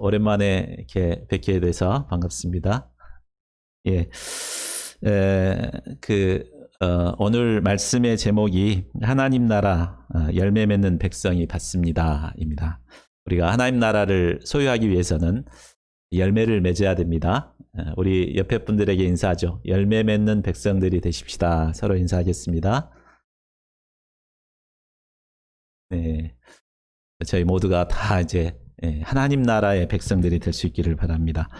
오랜만에 이렇게 뵙게 돼서 반갑습니다. 예, 오늘 말씀의 제목이 하나님 나라 열매 맺는 백성이 받습니다입니다. 우리가 하나님 나라를 소유하기 위해서는 열매를 맺어야 됩니다. 우리 옆에 분들에게 인사하죠. 열매 맺는 백성들이 되십시다. 서로 인사하겠습니다. 네, 저희 모두가 다 이제 하나님 나라의 백성들이 될 수 있기를 바랍니다.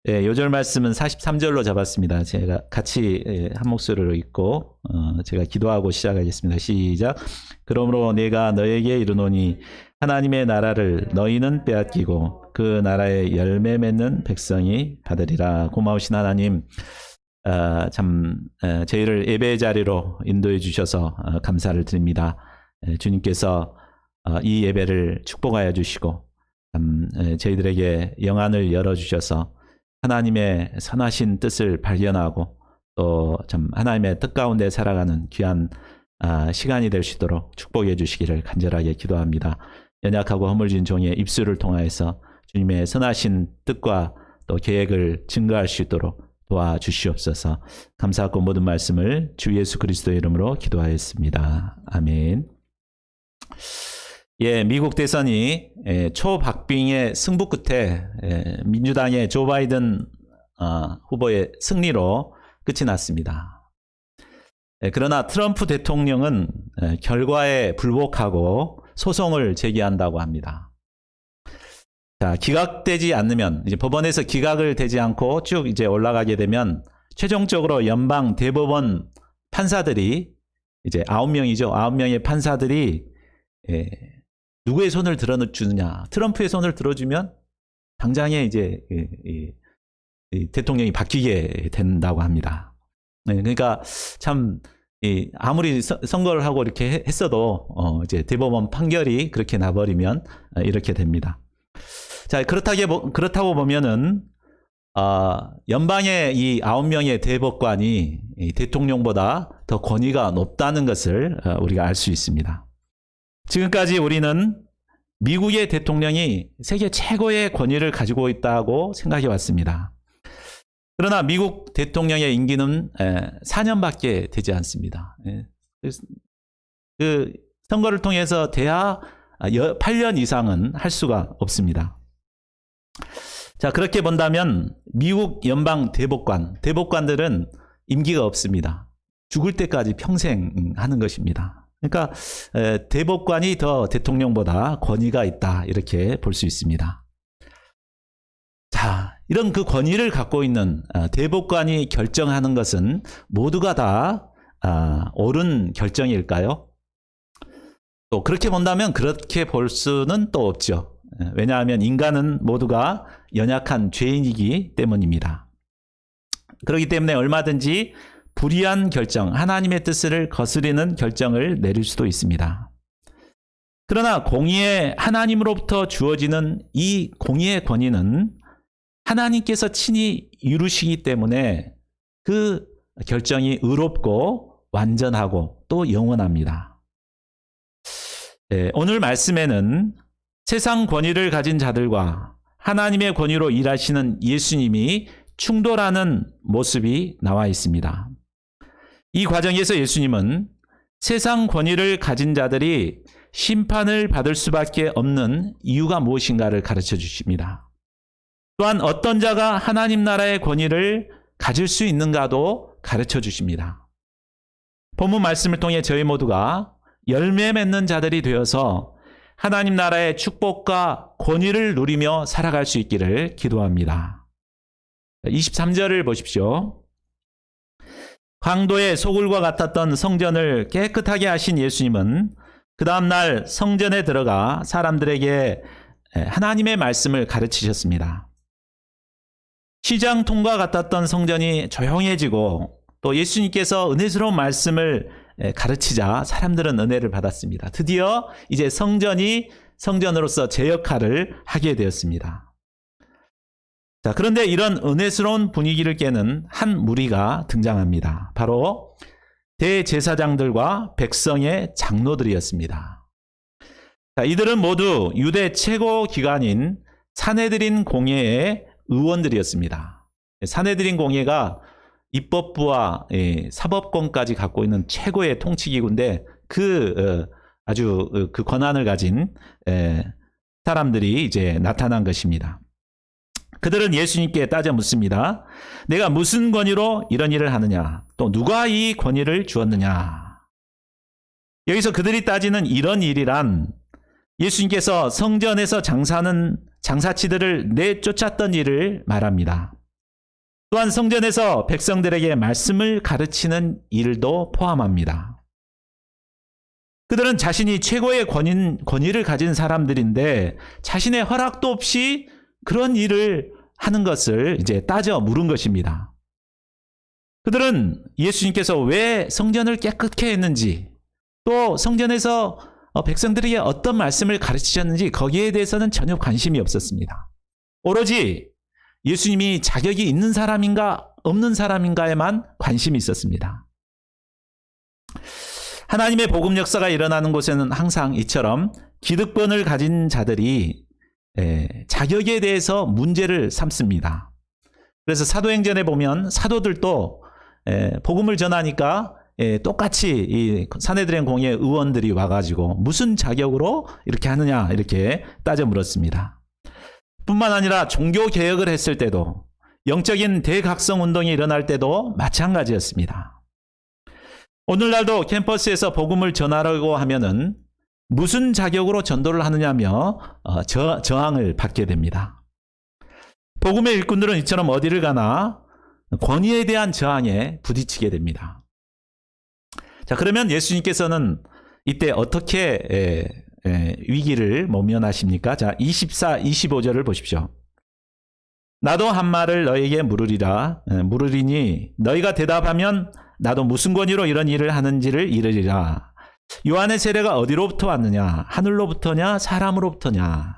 요절 말씀은 43절로 잡았습니다. 제가 같이 한 목소리로 읽고 제가 기도하고 시작하겠습니다. 시작. 그러므로 내가 너에게 이르노니 하나님의 나라를 너희는 빼앗기고 그 나라의 열매 맺는 백성이 받으리라. 고마우신 하나님, 저희를 예배의 자리로 인도해 주셔서 감사를 드립니다. 주님께서 이 예배를 축복하여 주시고 저희들에게 영안을 열어주셔서 하나님의 선하신 뜻을 발견하고 또 참 하나님의 뜻 가운데 살아가는 귀한 시간이 될 수 있도록 축복해 주시기를 간절하게 기도합니다. 연약하고 허물진 종의 입술을 통하여서 주님의 선하신 뜻과 또 계획을 증거할 수 있도록 도와주시옵소서. 감사하고 모든 말씀을 주 예수 그리스도의 이름으로 기도하였습니다. 아멘. 미국 대선이 초박빙의 승부 끝에 민주당의 조 바이든 후보의 승리로 끝이 났습니다. 그러나 트럼프 대통령은 결과에 불복하고 소송을 제기한다고 합니다. 자, 기각되지 않으면 이제 법원에서 기각을 되지 않고 쭉 이제 올라가게 되면 최종적으로 연방 대법원 판사들이 이제 9명이죠. 9명의 판사들이 누구의 손을 들어주느냐? 트럼프의 손을 들어주면 당장에 이제 대통령이 바뀌게 된다고 합니다. 그러니까 참 아무리 선거를 하고 이렇게 했어도 이제 대법원 판결이 그렇게 나버리면 이렇게 됩니다. 자, 그렇다고 보면은 연방의 이 9명의 대법관이 대통령보다 더 권위가 높다는 것을 우리가 알 수 있습니다. 지금까지 우리는 미국의 대통령이 세계 최고의 권위를 가지고 있다고 생각해 왔습니다. 그러나 미국 대통령의 임기는 4년밖에 되지 않습니다. 그 선거를 통해서 대하 8년 이상은 할 수가 없습니다. 자, 그렇게 본다면 미국 연방 대법관들은 임기가 없습니다. 죽을 때까지 평생 하는 것입니다. 그러니까 대법관이 더 대통령보다 권위가 있다, 이렇게 볼 수 있습니다. 자, 이런 그 권위를 갖고 있는 대법관이 결정하는 것은 모두가 다 옳은 결정일까요? 또 그렇게 본다면 그렇게 볼 수는 또 없죠. 왜냐하면 인간은 모두가 연약한 죄인이기 때문입니다. 그렇기 때문에 얼마든지 불의한 결정, 하나님의 뜻을 거스리는 결정을 내릴 수도 있습니다. 그러나 공의의 하나님으로부터 주어지는 이 공의의 권위는 하나님께서 친히 이루시기 때문에 그 결정이 의롭고 완전하고 또 영원합니다. 오늘 말씀에는 세상 권위를 가진 자들과 하나님의 권위로 일하시는 예수님이 충돌하는 모습이 나와 있습니다. 이 과정에서 예수님은 세상 권위를 가진 자들이 심판을 받을 수밖에 없는 이유가 무엇인가를 가르쳐 주십니다. 또한 어떤 자가 하나님 나라의 권위를 가질 수 있는가도 가르쳐 주십니다. 본문 말씀을 통해 저희 모두가 열매 맺는 자들이 되어서 하나님 나라의 축복과 권위를 누리며 살아갈 수 있기를 기도합니다. 23절을 보십시오. 강도의 소굴과 같았던 성전을 깨끗하게 하신 예수님은 그 다음날 성전에 들어가 사람들에게 하나님의 말씀을 가르치셨습니다. 시장통과 같았던 성전이 조용해지고 또 예수님께서 은혜스러운 말씀을 가르치자 사람들은 은혜를 받았습니다. 드디어 이제 성전이 성전으로서 제 역할을 하게 되었습니다. 자, 그런데 이런 은혜스러운 분위기를 깨는 한 무리가 등장합니다. 바로 대제사장들과 백성의 장로들이었습니다. 자, 이들은 모두 유대 최고 기관인 사내들인 공회의 의원들이었습니다. 사내들인 공회가 입법부와 사법권까지 갖고 있는 최고의 통치기구인데 아주 그 권한을 가진 사람들이 이제 나타난 것입니다. 그들은 예수님께 따져 묻습니다. 내가 무슨 권위로 이런 일을 하느냐? 또 누가 이 권위를 주었느냐? 여기서 그들이 따지는 이런 일이란 예수님께서 성전에서 장사하는 장사치들을 내쫓았던 일을 말합니다. 또한 성전에서 백성들에게 말씀을 가르치는 일도 포함합니다. 그들은 자신이 최고의 권위를 가진 사람들인데 자신의 허락도 없이 그런 일을 하는 것을 이제 따져 물은 것입니다. 그들은 예수님께서 왜 성전을 깨끗게 했는지, 또 성전에서 백성들에게 어떤 말씀을 가르치셨는지 거기에 대해서는 전혀 관심이 없었습니다. 오로지 예수님이 자격이 있는 사람인가 없는 사람인가에만 관심이 있었습니다. 하나님의 복음 역사가 일어나는 곳에는 항상 이처럼 기득권을 가진 자들이 자격에 대해서 문제를 삼습니다. 그래서 사도행전에 보면 사도들도 복음을 전하니까 똑같이 이 사내들인 공회 의원들이 와가지고 무슨 자격으로 이렇게 하느냐 이렇게 따져 물었습니다. 뿐만 아니라 종교 개혁을 했을 때도, 영적인 대각성 운동이 일어날 때도 마찬가지였습니다. 오늘날도 캠퍼스에서 복음을 전하려고 하면은 무슨 자격으로 전도를 하느냐며 저항을 받게 됩니다. 복음의 일꾼들은 이처럼 어디를 가나 권위에 대한 저항에 부딪히게 됩니다. 자, 그러면 예수님께서는 이때 어떻게 위기를 모면하십니까? 자, 24, 25절을 보십시오. 나도 한 말을 너에게 물으리니 너희가 대답하면 나도 무슨 권위로 이런 일을 하는지를 이르리라. 요한의 세례가 어디로부터 왔느냐? 하늘로부터냐? 사람으로부터냐?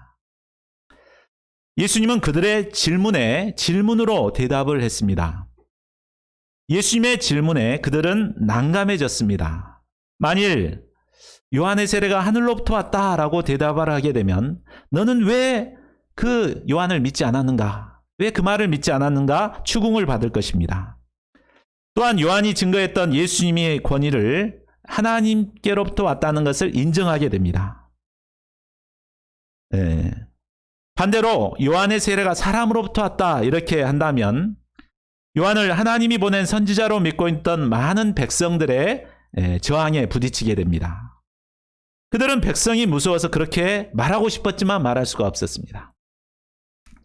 예수님은 그들의 질문에 질문으로 대답을 했습니다. 예수님의 질문에 그들은 난감해졌습니다. 만일 요한의 세례가 하늘로부터 왔다라고 대답을 하게 되면 너는 왜 그 요한을 믿지 않았는가? 왜 그 말을 믿지 않았는가? 추궁을 받을 것입니다. 또한 요한이 증거했던 예수님의 권위를 하나님께로부터 왔다는 것을 인정하게 됩니다. 반대로 요한의 세례가 사람으로부터 왔다 이렇게 한다면 요한을 하나님이 보낸 선지자로 믿고 있던 많은 백성들의 저항에 부딪히게 됩니다. 그들은 백성이 무서워서 그렇게 말하고 싶었지만 말할 수가 없었습니다.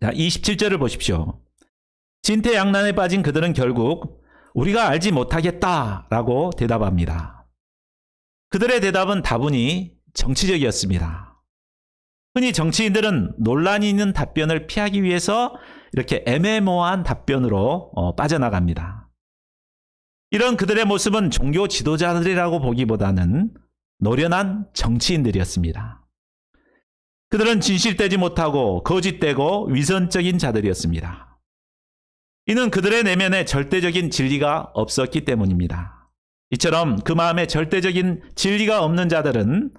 자, 27절을 보십시오. 진퇴양난에 빠진 그들은 결국 우리가 알지 못하겠다라고 대답합니다. 그들의 대답은 다분히 정치적이었습니다. 흔히 정치인들은 논란이 있는 답변을 피하기 위해서 이렇게 애매모호한 답변으로 빠져나갑니다. 이런 그들의 모습은 종교 지도자들이라고 보기보다는 노련한 정치인들이었습니다. 그들은 진실되지 못하고 거짓되고 위선적인 자들이었습니다. 이는 그들의 내면에 절대적인 진리가 없었기 때문입니다. 이처럼 그 마음에 절대적인 진리가 없는 자들은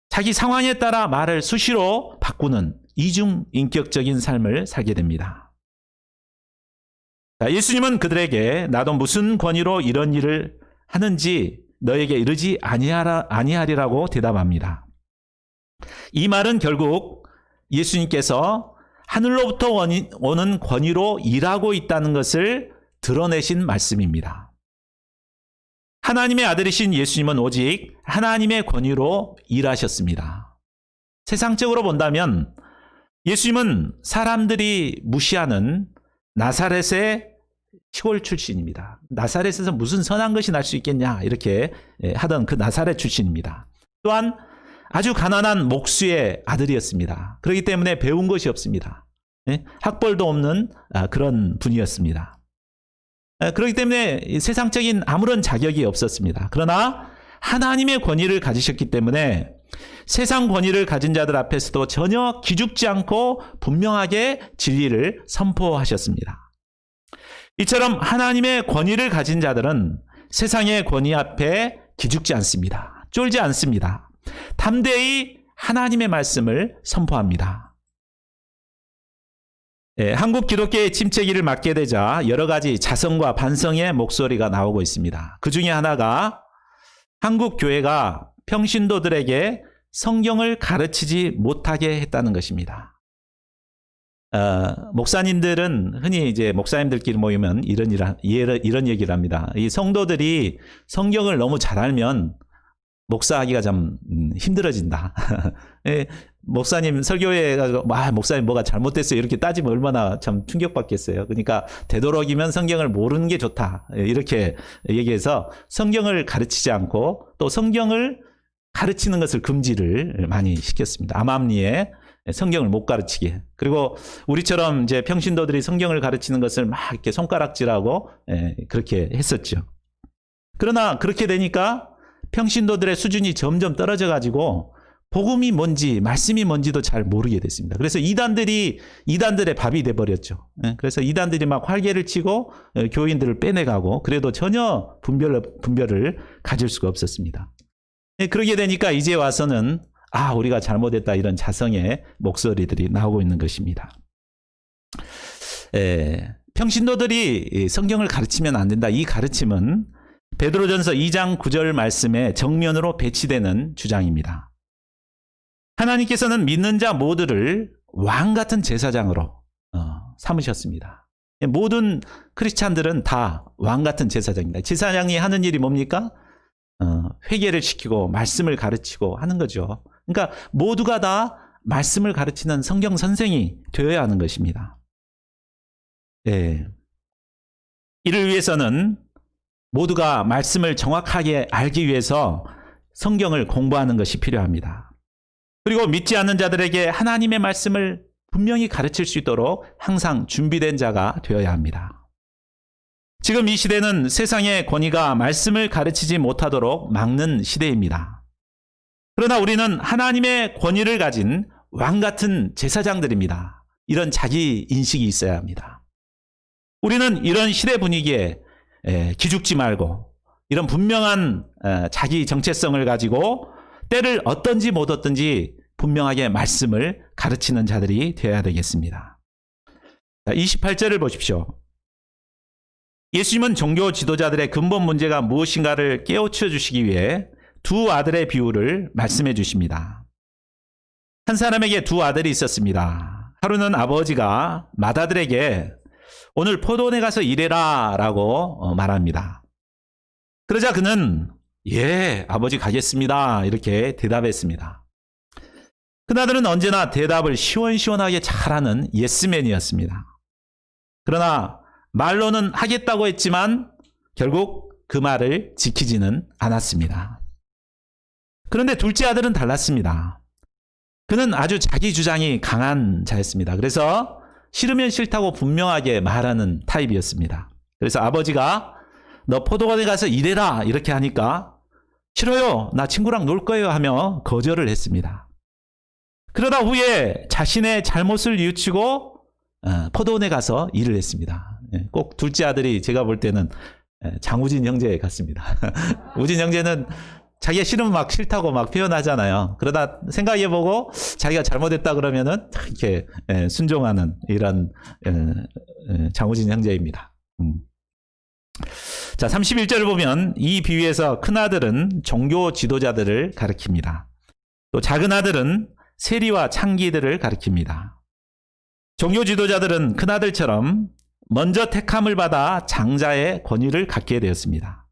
자기 상황에 따라 말을 수시로 바꾸는 이중인격적인 삶을 살게 됩니다. 예수님은 그들에게 나도 무슨 권위로 이런 일을 하는지 너에게 이르지 아니하리라고 대답합니다. 이 말은 결국 예수님께서 하늘로부터 오는 권위로 일하고 있다는 것을 드러내신 말씀입니다. 하나님의 아들이신 예수님은 오직 하나님의 권위로 일하셨습니다. 세상적으로 본다면 예수님은 사람들이 무시하는 나사렛의 시골 출신입니다. 나사렛에서 무슨 선한 것이 날 수 있겠냐 이렇게 하던 그 나사렛 출신입니다. 또한 아주 가난한 목수의 아들이었습니다. 그렇기 때문에 배운 것이 없습니다. 학벌도 없는 그런 분이었습니다. 그렇기 때문에 세상적인 아무런 자격이 없었습니다. 그러나 하나님의 권위를 가지셨기 때문에 세상 권위를 가진 자들 앞에서도 전혀 기죽지 않고 분명하게 진리를 선포하셨습니다. 이처럼 하나님의 권위를 가진 자들은 세상의 권위 앞에 기죽지 않습니다. 쫄지 않습니다. 담대히 하나님의 말씀을 선포합니다. 한국 기독교의 침체기를 맞게 되자 여러 가지 자성과 반성의 목소리가 나오고 있습니다. 그 중에 하나가 한국 교회가 평신도들에게 성경을 가르치지 못하게 했다는 것입니다. 목사님들은 흔히 이제 목사님들끼리 모이면 이런 얘기를 합니다. 이 성도들이 성경을 너무 잘 알면 목사하기가 좀 힘들어진다. 목사님 설교회 가서 목사님 뭐가 잘못됐어요 이렇게 따지면 얼마나 참 충격받겠어요. 그러니까 되도록이면 성경을 모르는 게 좋다 이렇게 얘기해서 성경을 가르치지 않고 또 성경을 가르치는 것을 금지를 많이 시켰습니다. 암암리에 성경을 못 가르치게. 그리고 우리처럼 이제 평신도들이 성경을 가르치는 것을 막 이렇게 손가락질하고 그렇게 했었죠. 그러나 그렇게 되니까 평신도들의 수준이 점점 떨어져 가지고 복음이 뭔지 말씀이 뭔지도 잘 모르게 됐습니다. 그래서 이단들의 밥이 돼버렸죠. 그래서 이단들이 막 활개를 치고 교인들을 빼내가고 그래도 전혀 분별을 가질 수가 없었습니다. 그러게 되니까 이제 와서는 우리가 잘못했다 이런 자성의 목소리들이 나오고 있는 것입니다. 평신도들이 성경을 가르치면 안 된다. 이 가르침은 베드로전서 2장 9절 말씀에 정면으로 배치되는 주장입니다. 하나님께서는 믿는 자 모두를 왕 같은 제사장으로 삼으셨습니다. 모든 크리스찬들은 다 왕 같은 제사장입니다. 제사장이 하는 일이 뭡니까? 회개를 시키고 말씀을 가르치고 하는 거죠. 그러니까 모두가 다 말씀을 가르치는 성경 선생이 되어야 하는 것입니다. 이를 위해서는 모두가 말씀을 정확하게 알기 위해서 성경을 공부하는 것이 필요합니다. 그리고 믿지 않는 자들에게 하나님의 말씀을 분명히 가르칠 수 있도록 항상 준비된 자가 되어야 합니다. 지금 이 시대는 세상의 권위가 말씀을 가르치지 못하도록 막는 시대입니다. 그러나 우리는 하나님의 권위를 가진 왕 같은 제사장들입니다. 이런 자기 인식이 있어야 합니다. 우리는 이런 시대 분위기에 기죽지 말고 이런 분명한 자기 정체성을 가지고 때를 얻든지 못 얻든지 분명하게 말씀을 가르치는 자들이 되어야 되겠습니다. 28절을 보십시오. 예수님은 종교 지도자들의 근본 문제가 무엇인가를 깨우쳐 주시기 위해 두 아들의 비유를 말씀해 주십니다. 한 사람에게 두 아들이 있었습니다. 하루는 아버지가 맏아들에게 오늘 포도원에 가서 일해라 라고 말합니다. 그러자 그는 예, 아버지 가겠습니다 이렇게 대답했습니다. 그나들은 언제나 대답을 시원시원하게 잘하는 예스맨이었습니다. 그러나 말로는 하겠다고 했지만 결국 그 말을 지키지는 않았습니다. 그런데 둘째 아들은 달랐습니다. 그는 아주 자기 주장이 강한 자였습니다. 그래서 싫으면 싫다고 분명하게 말하는 타입이었습니다. 그래서 아버지가 너 포도원에 가서 일해라 이렇게 하니까 싫어요. 나 친구랑 놀 거예요 하며 거절을 했습니다. 그러다 후에 자신의 잘못을 뉘우치고 포도원에 가서 일을 했습니다. 꼭 둘째 아들이 제가 볼 때는 장우진 형제 같습니다. 우진 형제는 자기가 싫으면 막 싫다고 막 표현하잖아요. 그러다 생각해보고 자기가 잘못했다 그러면은 이렇게 순종하는 이런 장우진 형제입니다. 자, 31절을 보면 이 비유에서 큰아들은 종교 지도자들을 가리킵니다. 또 작은 아들은 세리와 창기들을 가리킵니다. 종교 지도자들은 큰아들처럼 먼저 택함을 받아 장자의 권위를 갖게 되었습니다.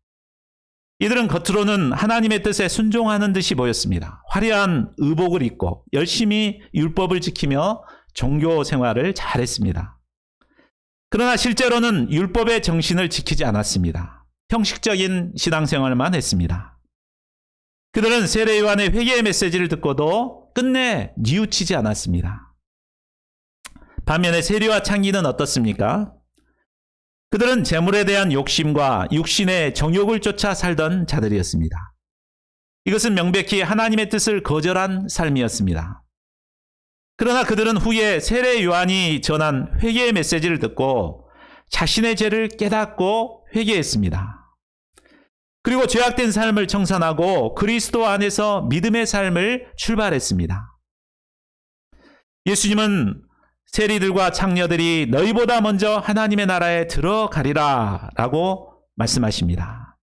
이들은 겉으로는 하나님의 뜻에 순종하는 듯이 보였습니다. 화려한 의복을 입고 열심히 율법을 지키며 종교 생활을 잘했습니다. 그러나 실제로는 율법의 정신을 지키지 않았습니다. 형식적인 신앙생활만 했습니다. 그들은 세례요한의 회개의 메시지를 듣고도 끝내 뉘우치지 않았습니다. 반면에 세리와 창기는 어떻습니까? 그들은 재물에 대한 욕심과 육신의 정욕을 쫓아 살던 자들이었습니다. 이것은 명백히 하나님의 뜻을 거절한 삶이었습니다. 그러나 그들은 후에 세례 요한이 전한 회개의 메시지를 듣고 자신의 죄를 깨닫고 회개했습니다. 그리고 죄악된 삶을 청산하고 그리스도 안에서 믿음의 삶을 출발했습니다. 예수님은 세리들과 창녀들이 너희보다 먼저 하나님의 나라에 들어가리라 라고 말씀하십니다.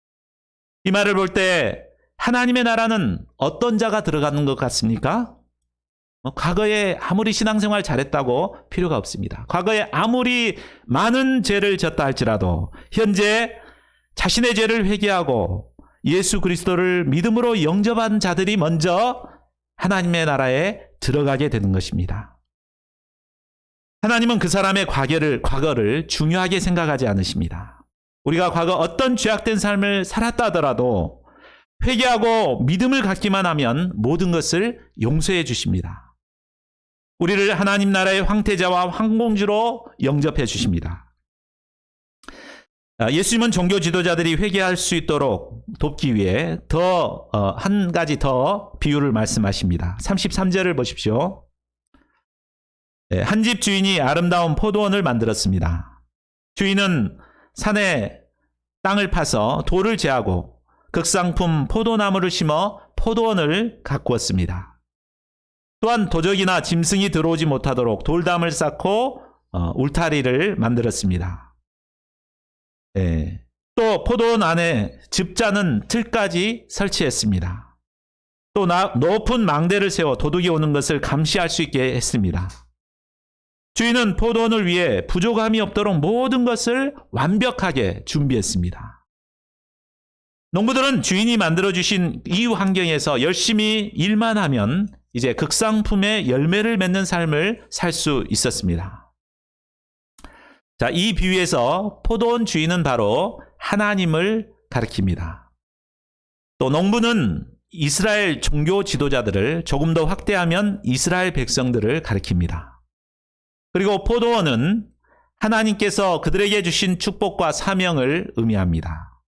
이 말을 볼 때 하나님의 나라는 어떤 자가 들어가는 것 같습니까? 과거에 아무리 신앙생활 잘했다고 필요가 없습니다. 과거에 아무리 많은 죄를 졌다 할지라도 현재 자신의 죄를 회개하고 예수 그리스도를 믿음으로 영접한 자들이 먼저 하나님의 나라에 들어가게 되는 것입니다. 하나님은 그 사람의 과거를 중요하게 생각하지 않으십니다. 우리가 과거 어떤 죄악된 삶을 살았다 하더라도 회개하고 믿음을 갖기만 하면 모든 것을 용서해 주십니다. 우리를 하나님 나라의 황태자와 황공주로 영접해 주십니다. 예수님은 종교 지도자들이 회개할 수 있도록 돕기 위해 한 가지 더 비유를 말씀하십니다. 33절을 보십시오. 한 집 주인이 아름다운 포도원을 만들었습니다. 주인은 산에 땅을 파서 돌을 제하고 극상품 포도나무를 심어 포도원을 가꾸었습니다. 또한 도적이나 짐승이 들어오지 못하도록 돌담을 쌓고 울타리를 만들었습니다. 또 포도원 안에 즙자는 틀까지 설치했습니다. 또 높은 망대를 세워 도둑이 오는 것을 감시할 수 있게 했습니다. 주인은 포도원을 위해 부족함이 없도록 모든 것을 완벽하게 준비했습니다. 농부들은 주인이 만들어주신 이 환경에서 열심히 일만 하면 이제 극상품의 열매를 맺는 삶을 살 수 있었습니다. 자, 이 비유에서 포도원 주인은 바로 하나님을 가리킵니다. 또 농부는 이스라엘 종교 지도자들을 조금 더 확대하면 이스라엘 백성들을 가리킵니다. 그리고 포도원은 하나님께서 그들에게 주신 축복과 사명을 의미합니다.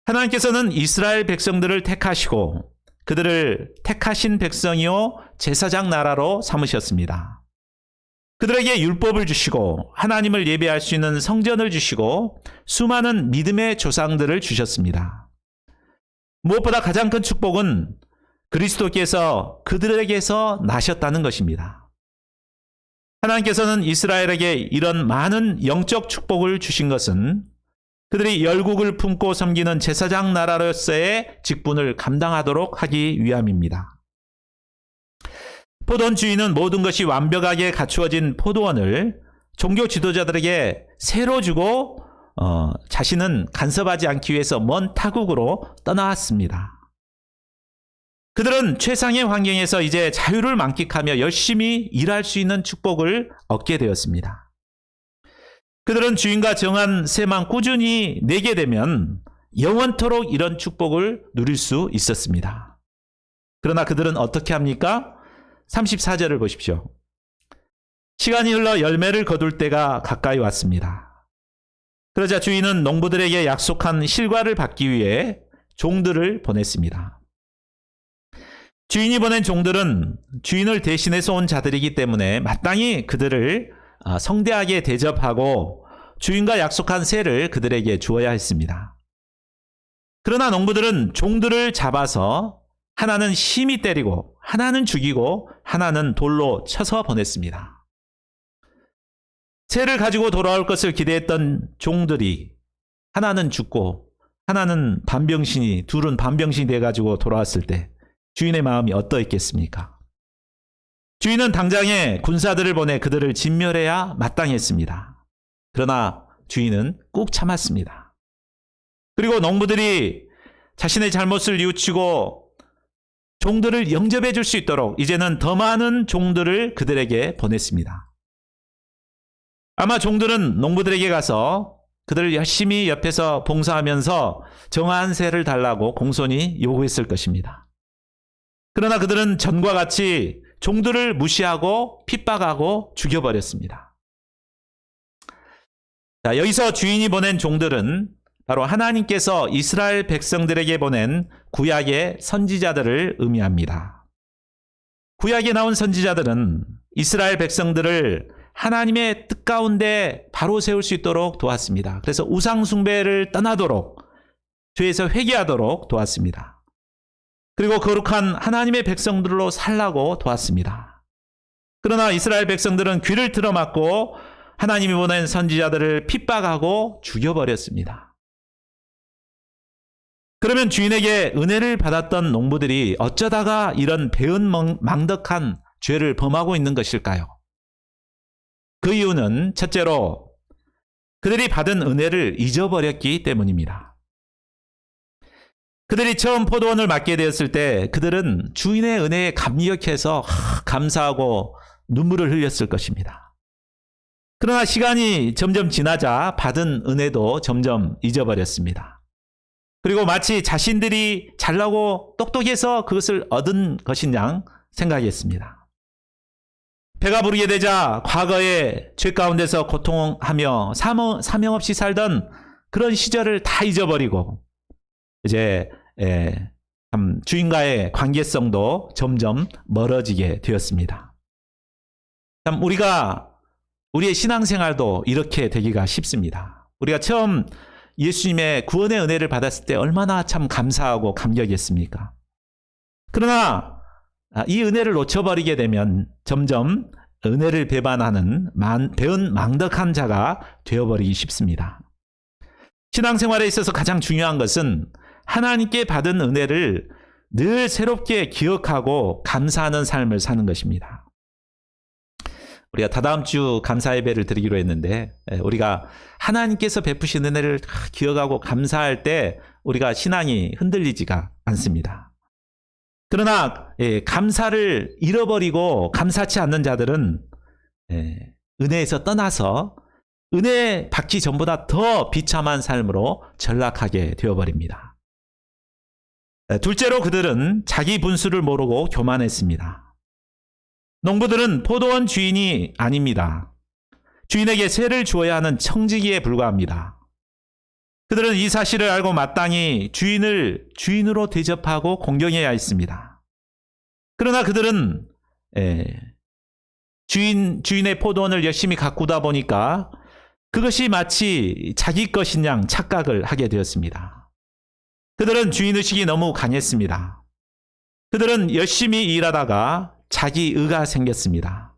하나님께서는 이스라엘 백성들을 택하시고 그들을 택하신 백성이요 제사장 나라로 삼으셨습니다. 그들에게 율법을 주시고 하나님을 예배할 수 있는 성전을 주시고 수많은 믿음의 조상들을 주셨습니다. 무엇보다 가장 큰 축복은 그리스도께서 그들에게서 나셨다는 것입니다. 하나님께서는 이스라엘에게 이런 많은 영적 축복을 주신 것은 그들이 열국을 품고 섬기는 제사장 나라로서의 직분을 감당하도록 하기 위함입니다. 포도원 주인은 모든 것이 완벽하게 갖추어진 포도원을 종교 지도자들에게 새로 주고 자신은 간섭하지 않기 위해서 먼 타국으로 떠나왔습니다. 그들은 최상의 환경에서 이제 자유를 만끽하며 열심히 일할 수 있는 축복을 얻게 되었습니다. 그들은 주인과 정한 세만 꾸준히 내게 되면 영원토록 이런 축복을 누릴 수 있었습니다. 그러나 그들은 어떻게 합니까? 34절을 보십시오. 시간이 흘러 열매를 거둘 때가 가까이 왔습니다. 그러자 주인은 농부들에게 약속한 실과를 받기 위해 종들을 보냈습니다. 주인이 보낸 종들은 주인을 대신해서 온 자들이기 때문에 마땅히 그들을 성대하게 대접하고 주인과 약속한 세를 그들에게 주어야 했습니다. 그러나 농부들은 종들을 잡아서 하나는 심히 때리고 하나는 죽이고 하나는 돌로 쳐서 보냈습니다. 세를 가지고 돌아올 것을 기대했던 종들이 하나는 죽고 하나는 반병신이 둘은 반병신이 돼가지고 돌아왔을 때 주인의 마음이 어떠했겠습니까? 주인은 당장에 군사들을 보내 그들을 진멸해야 마땅했습니다. 그러나 주인은 꾹 참았습니다. 그리고 농부들이 자신의 잘못을 뉘우치고 종들을 영접해 줄 수 있도록 이제는 더 많은 종들을 그들에게 보냈습니다. 아마 종들은 농부들에게 가서 그들을 열심히 옆에서 봉사하면서 정한 세를 달라고 공손히 요구했을 것입니다. 그러나 그들은 전과 같이 종들을 무시하고 핍박하고 죽여버렸습니다. 자, 여기서 주인이 보낸 종들은 바로 하나님께서 이스라엘 백성들에게 보낸 구약의 선지자들을 의미합니다. 구약에 나온 선지자들은 이스라엘 백성들을 하나님의 뜻 가운데 바로 세울 수 있도록 도왔습니다. 그래서 우상 숭배를 떠나도록 죄에서 회개하도록 도왔습니다. 그리고 거룩한 하나님의 백성들로 살라고 도왔습니다. 그러나 이스라엘 백성들은 귀를 틀어막고 하나님이 보낸 선지자들을 핍박하고 죽여버렸습니다. 그러면 주인에게 은혜를 받았던 농부들이 어쩌다가 이런 배은망덕한 죄를 범하고 있는 것일까요? 그 이유는 첫째로 그들이 받은 은혜를 잊어버렸기 때문입니다. 그들이 처음 포도원을 맡게 되었을 때 그들은 주인의 은혜에 감격해서 감사하고 눈물을 흘렸을 것입니다. 그러나 시간이 점점 지나자 받은 은혜도 점점 잊어버렸습니다. 그리고 마치 자신들이 잘나고 똑똑해서 그것을 얻은 것인 양 생각했습니다. 배가 부르게 되자 과거의 죄 가운데서 고통하며 사명 없이 살던 그런 시절을 다 잊어버리고 이제 참 주인과의 관계성도 점점 멀어지게 되었습니다. 참 우리의 신앙생활도 이렇게 되기가 쉽습니다. 우리가 처음 예수님의 구원의 은혜를 받았을 때 얼마나 참 감사하고 감격했습니까? 그러나 이 은혜를 놓쳐버리게 되면 점점 은혜를 배반하는 배은망덕한 자가 되어버리기 쉽습니다. 신앙생활에 있어서 가장 중요한 것은 하나님께 받은 은혜를 늘 새롭게 기억하고 감사하는 삶을 사는 것입니다. 우리가 다다음 주 감사 예배를 드리기로 했는데 우리가 하나님께서 베푸신 은혜를 기억하고 감사할 때 우리가 신앙이 흔들리지가 않습니다. 그러나 감사를 잃어버리고 감사치 않는 자들은 은혜에서 떠나서 은혜 받기 전보다 더 비참한 삶으로 전락하게 되어버립니다. 둘째로 그들은 자기 분수를 모르고 교만했습니다. 농부들은 포도원 주인이 아닙니다. 주인에게 세를 주어야 하는 청지기에 불과합니다. 그들은 이 사실을 알고 마땅히 주인을 주인으로 대접하고 공경해야 했습니다. 그러나 그들은 주인의 포도원을 열심히 가꾸다 보니까 그것이 마치 자기 것인 양 착각을 하게 되었습니다. 그들은 주인의식이 너무 강했습니다. 그들은 열심히 일하다가 자기의가 생겼습니다.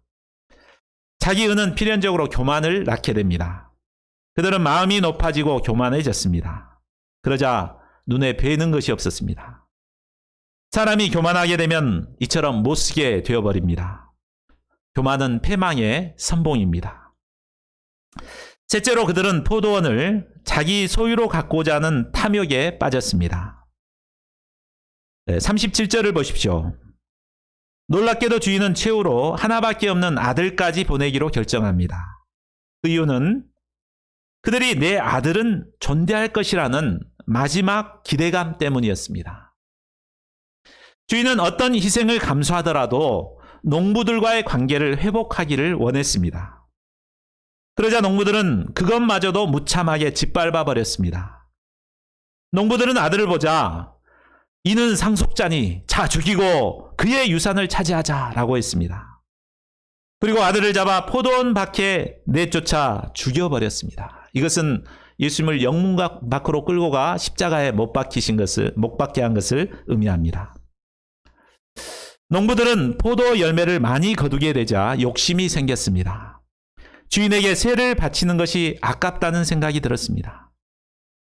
자기의는 필연적으로 교만을 낳게 됩니다. 그들은 마음이 높아지고 교만해졌습니다. 그러자 눈에 뵈는 것이 없었습니다. 사람이 교만하게 되면 이처럼 못쓰게 되어버립니다. 교만은 패망의 선봉입니다. 셋째로 그들은 포도원을 자기 소유로 갖고자 하는 탐욕에 빠졌습니다. 37절을 보십시오. 놀랍게도 주인은 최후로 하나밖에 없는 아들까지 보내기로 결정합니다. 그 이유는 그들이 내 아들은 존대할 것이라는 마지막 기대감 때문이었습니다. 주인은 어떤 희생을 감수하더라도 농부들과의 관계를 회복하기를 원했습니다. 그러자 농부들은 그것마저도 무참하게 짓밟아 버렸습니다. 농부들은 아들을 보자 이는 상속자니 자 죽이고 그의 유산을 차지하자라고 했습니다. 그리고 아들을 잡아 포도원 밖에 내쫓아 죽여버렸습니다. 이것은 예수님을 영문 밖으로 끌고 가 십자가에 못 박게 한 것을 의미합니다. 농부들은 포도 열매를 많이 거두게 되자 욕심이 생겼습니다. 주인에게 세를 바치는 것이 아깝다는 생각이 들었습니다.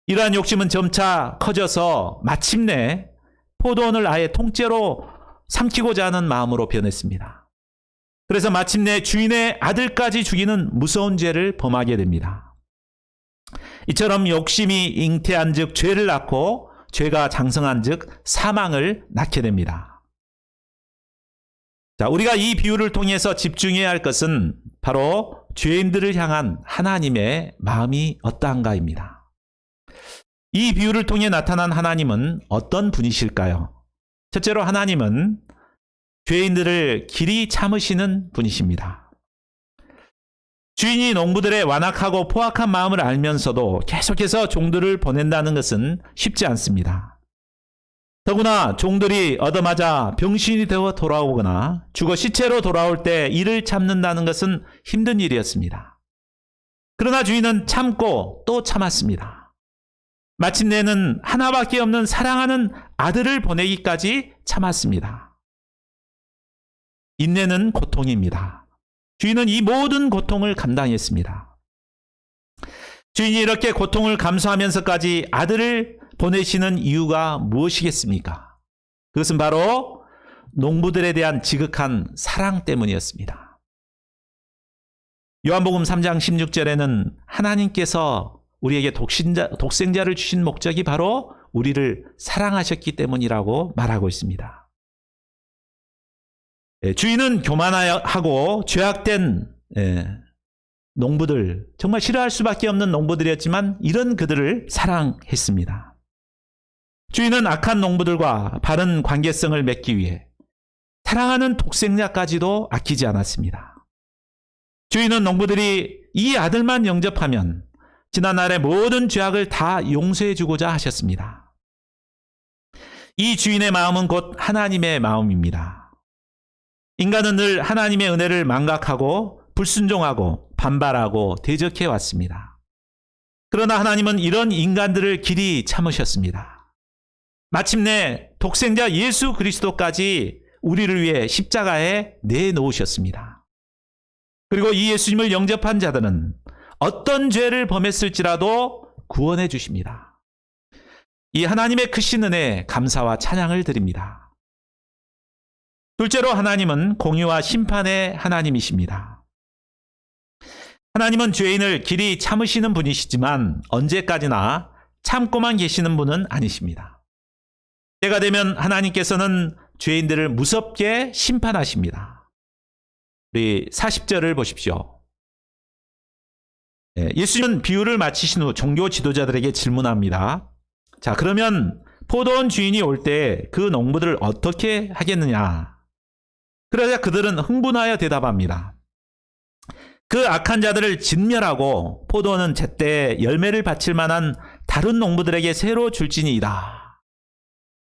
이러한 욕심은 점차 커져서 마침내 포도원을 아예 통째로 삼키고자 하는 마음으로 변했습니다. 그래서 마침내 주인의 아들까지 죽이는 무서운 죄를 범하게 됩니다. 이처럼 욕심이 잉태한 즉 죄를 낳고 죄가 장성한 즉 사망을 낳게 됩니다. 자, 우리가 이 비유를 통해서 집중해야 할 것은 바로 죄인들을 향한 하나님의 마음이 어떠한가입니다. 이 비유를 통해 나타난 하나님은 어떤 분이실까요? 첫째로 하나님은 죄인들을 길이 참으시는 분이십니다. 주인이 농부들의 완악하고 포악한 마음을 알면서도 계속해서 종들을 보낸다는 것은 쉽지 않습니다. 더구나 종들이 얻어맞아 병신이 되어 돌아오거나 죽어 시체로 돌아올 때 이를 참는다는 것은 힘든 일이었습니다. 그러나 주인은 참고 또 참았습니다. 마침내는 하나밖에 없는 사랑하는 아들을 보내기까지 참았습니다. 인내는 고통입니다. 주인은 이 모든 고통을 감당했습니다. 주인이 이렇게 고통을 감수하면서까지 아들을 보내시는 이유가 무엇이겠습니까? 그것은 바로 농부들에 대한 지극한 사랑 때문이었습니다. 요한복음 3장 16절에는 하나님께서 우리에게 독생자를 주신 목적이 바로 우리를 사랑하셨기 때문이라고 말하고 있습니다. 주인은 교만하고 죄악된 농부들, 정말 싫어할 수밖에 없는 농부들이었지만 이런 그들을 사랑했습니다. 주인은 악한 농부들과 바른 관계성을 맺기 위해 사랑하는 독생자까지도 아끼지 않았습니다. 주인은 농부들이 이 아들만 영접하면 지난날의 모든 죄악을 다 용서해 주고자 하셨습니다. 이 주인의 마음은 곧 하나님의 마음입니다. 인간은 늘 하나님의 은혜를 망각하고 불순종하고 반발하고 대적해 왔습니다. 그러나 하나님은 이런 인간들을 길이 참으셨습니다. 마침내 독생자 예수 그리스도까지 우리를 위해 십자가에 내놓으셨습니다. 그리고 이 예수님을 영접한 자들은 어떤 죄를 범했을지라도 구원해 주십니다. 이 하나님의 크신 은혜에 감사와 찬양을 드립니다. 둘째로 하나님은 공의와 심판의 하나님이십니다. 하나님은 죄인을 길이 참으시는 분이시지만 언제까지나 참고만 계시는 분은 아니십니다. 때가 되면 하나님께서는 죄인들을 무섭게 심판하십니다. 우리 40절을 보십시오. 예수님은 비유를 마치신 후 종교 지도자들에게 질문합니다. 자, 그러면 포도원 주인이 올 때 그 농부들을 어떻게 하겠느냐? 그러자 그들은 흥분하여 대답합니다. 그 악한 자들을 진멸하고 포도원은 제때 열매를 바칠 만한 다른 농부들에게 새로 줄지니이다.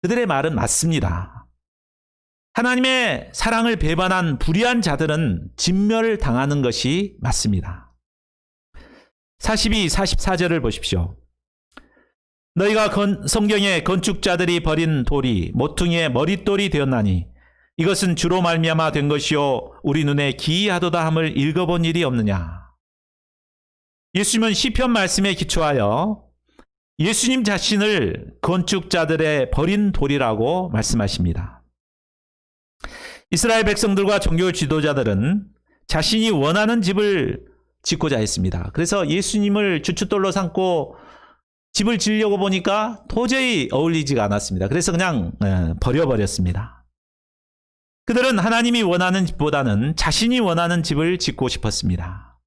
그들의 말은 맞습니다. 하나님의 사랑을 배반한 불의한 자들은 진멸을 당하는 것이 맞습니다. 42, 44절을 보십시오. 너희가 성경에 건축자들이 버린 돌이 모퉁이의 머릿돌이 되었나니 이것은 주로 말미암아 된 것이요 우리 눈에 기이하도다 함을 읽어본 일이 없느냐. 예수님은 시편 말씀에 기초하여 예수님 자신을 건축자들의 버린 돌이라고 말씀하십니다. 이스라엘 백성들과 종교 지도자들은 자신이 원하는 집을 짓고자 했습니다. 그래서 예수님을 주춧돌로 삼고 집을 지으려고 보니까 도저히 어울리지가 않았습니다. 그래서 그냥 버려버렸습니다. 그들은 하나님이 원하는 집보다는 자신이 원하는 집을 짓고 싶었습니다.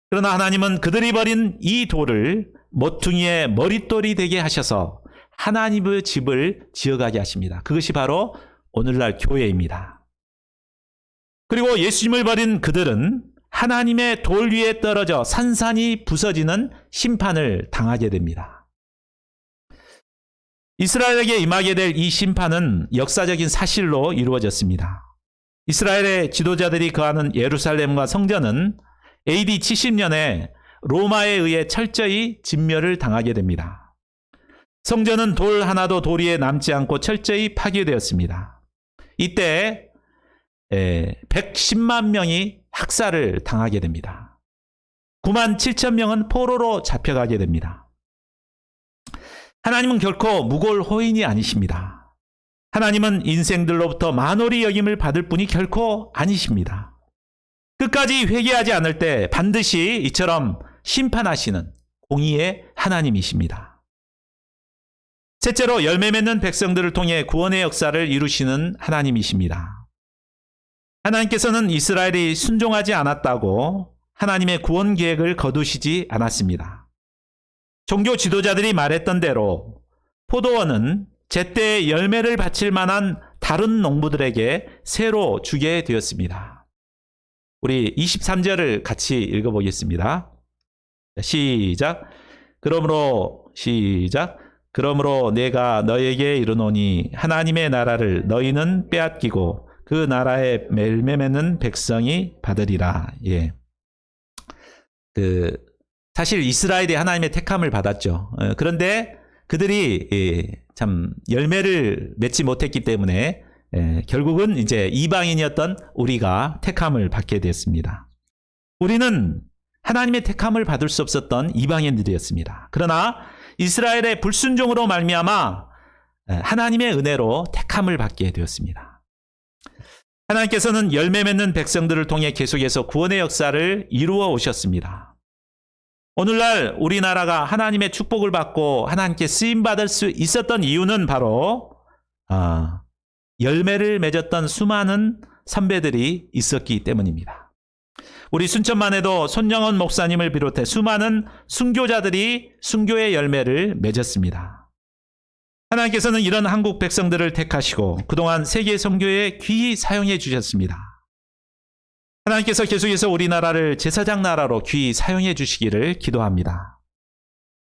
그러나 하나님은 그들이 버린 이 돌을 모퉁이의 머릿돌이 되게 하셔서 하나님의 집을 지어가게 하십니다. 그것이 바로 오늘날 교회입니다. 그리고 예수님을 버린 그들은 하나님의 돌 위에 떨어져 산산이 부서지는 심판을 당하게 됩니다. 이스라엘에게 임하게 될 이 심판은 역사적인 사실로 이루어졌습니다. 이스라엘의 지도자들이 거하는 예루살렘과 성전은 AD 70년에 로마에 의해 철저히 진멸을 당하게 됩니다. 성전은 돌 하나도 돌 위에 남지 않고 철저히 파괴되었습니다. 이때 110만 명이 학살을 당하게 됩니다. 9만 7천 명은 포로로 잡혀가게 됩니다. 하나님은 결코 무골 호인이 아니십니다. 하나님은 인생들로부터 만홀히 여김을 받을 분이 결코 아니십니다. 끝까지 회개하지 않을 때 반드시 이처럼 심판하시는 공의의 하나님이십니다. 셋째로 열매 맺는 백성들을 통해 구원의 역사를 이루시는 하나님이십니다. 하나님께서는 이스라엘이 순종하지 않았다고 하나님의 구원 계획을 거두시지 않았습니다. 종교 지도자들이 말했던 대로 포도원은 제때 열매를 바칠 만한 다른 농부들에게 새로 주게 되었습니다. 우리 23절을 같이 읽어보겠습니다. 시작. 그러므로 내가 너에게 이르노니 하나님의 나라를 너희는 빼앗기고 그 나라의 열매 맺는 백성이 받으리라. 예. 사실 이스라엘이 하나님의 택함을 받았죠. 그런데 그들이 참 열매를 맺지 못했기 때문에 결국은 이제 이방인이었던 우리가 택함을 받게 됐습니다. 우리는 하나님의 택함을 받을 수 없었던 이방인들이었습니다. 그러나 이스라엘의 불순종으로 말미암아 하나님의 은혜로 택함을 받게 되었습니다. 하나님께서는 열매 맺는 백성들을 통해 계속해서 구원의 역사를 이루어 오셨습니다. 오늘날 우리나라가 하나님의 축복을 받고 하나님께 쓰임받을 수 있었던 이유는 바로 열매를 맺었던 수많은 선배들이 있었기 때문입니다. 우리 순천만 해도 손영원 목사님을 비롯해 수많은 순교자들이 순교의 열매를 맺었습니다. 하나님께서는 이런 한국 백성들을 택하시고 그동안 세계 선교에 귀히 사용해 주셨습니다. 하나님께서 계속해서 우리나라를 제사장 나라로 귀히 사용해 주시기를 기도합니다.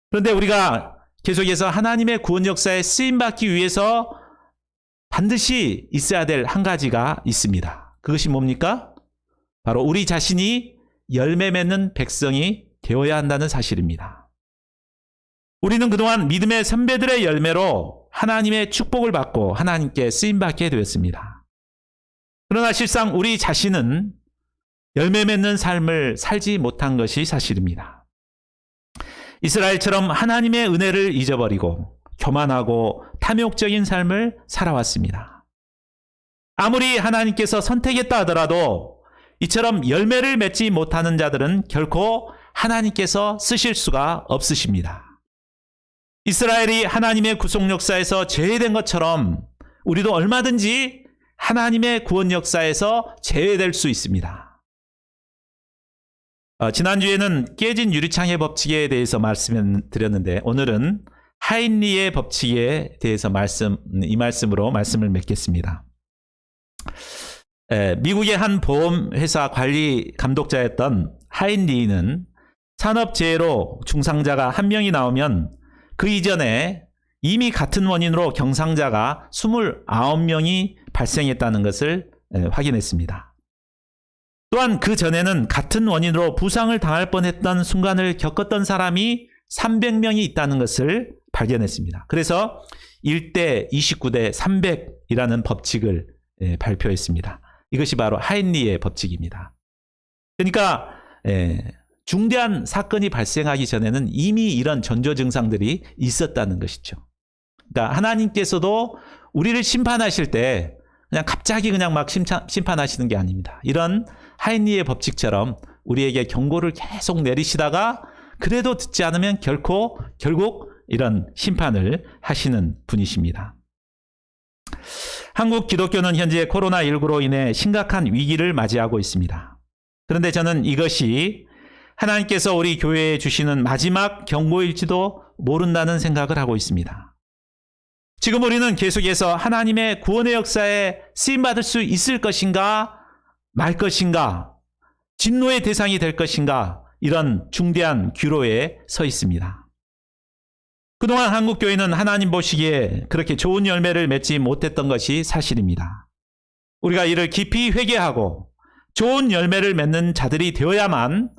그런데 우리가 계속해서 하나님의 구원 역사에 쓰임받기 위해서 반드시 있어야 될 한 가지가 있습니다. 그것이 뭡니까? 바로 우리 자신이 열매 맺는 백성이 되어야 한다는 사실입니다. 우리는 그동안 믿음의 선배들의 열매로 하나님의 축복을 받고 하나님께 쓰임받게 되었습니다. 그러나 실상 우리 자신은 열매 맺는 삶을 살지 못한 것이 사실입니다. 이스라엘처럼 하나님의 은혜를 잊어버리고 교만하고 탐욕적인 삶을 살아왔습니다. 아무리 하나님께서 선택했다 하더라도 이처럼 열매를 맺지 못하는 자들은 결코 하나님께서 쓰실 수가 없으십니다. 이스라엘이 하나님의 구속 역사에서 제외된 것처럼 우리도 얼마든지 하나님의 구원 역사에서 제외될 수 있습니다. 지난주에는 깨진 유리창의 법칙에 대해서 말씀을 드렸는데 오늘은 하인리의 법칙에 대해서 이 말씀으로 말씀을 맺겠습니다. 미국의 한 보험회사 관리 감독자였던 하인리는 산업재해로 중상자가 한 명이 나오면 그 이전에 이미 같은 원인으로 경상자가 29명이 발생했다는 것을 확인했습니다. 또한 그 전에는 같은 원인으로 부상을 당할 뻔했던 순간을 겪었던 사람이 300명이 있다는 것을 발견했습니다. 그래서 1대 29대 300이라는 법칙을 발표했습니다. 이것이 바로 하인리의 법칙입니다. 그러니까 중대한 사건이 발생하기 전에는 이미 이런 전조 증상들이 있었다는 것이죠. 그러니까 하나님께서도 우리를 심판하실 때 그냥 갑자기 그냥 막 심판하시는 게 아닙니다. 이런 하인리의 법칙처럼 우리에게 경고를 계속 내리시다가 그래도 듣지 않으면 결국 이런 심판을 하시는 분이십니다. 한국 기독교는 현재 코로나19로 인해 심각한 위기를 맞이하고 있습니다. 그런데 저는 이것이 하나님께서 우리 교회에 주시는 마지막 경고일지도 모른다는 생각을 하고 있습니다. 지금 우리는 계속해서 하나님의 구원의 역사에 쓰임받을 수 있을 것인가 말 것인가, 진노의 대상이 될 것인가, 이런 중대한岐로에 서 있습니다. 그동안 한국교회는 하나님 보시기에 그렇게 좋은 열매를 맺지 못했던 것이 사실입니다. 우리가 이를 깊이 회개하고 좋은 열매를 맺는 자들이 되어야만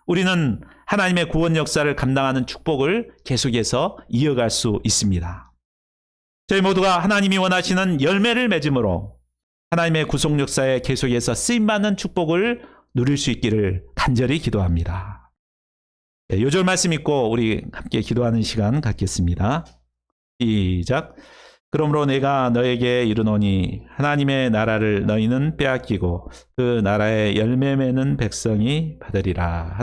우리는 하나님의 구원 역사를 감당하는 축복을 계속해서 이어갈 수 있습니다. 저희 모두가 하나님이 원하시는 열매를 맺음으로 하나님의 구속 역사에 계속해서 쓰임받는 축복을 누릴 수 있기를 간절히 기도합니다. 요절 말씀 읽고 우리 함께 기도하는 시간 갖겠습니다. 시작. 그러므로 내가 너에게 이르노니 하나님의 나라를 너희는 빼앗기고 그 나라의 열매 맺는 백성이 받으리라.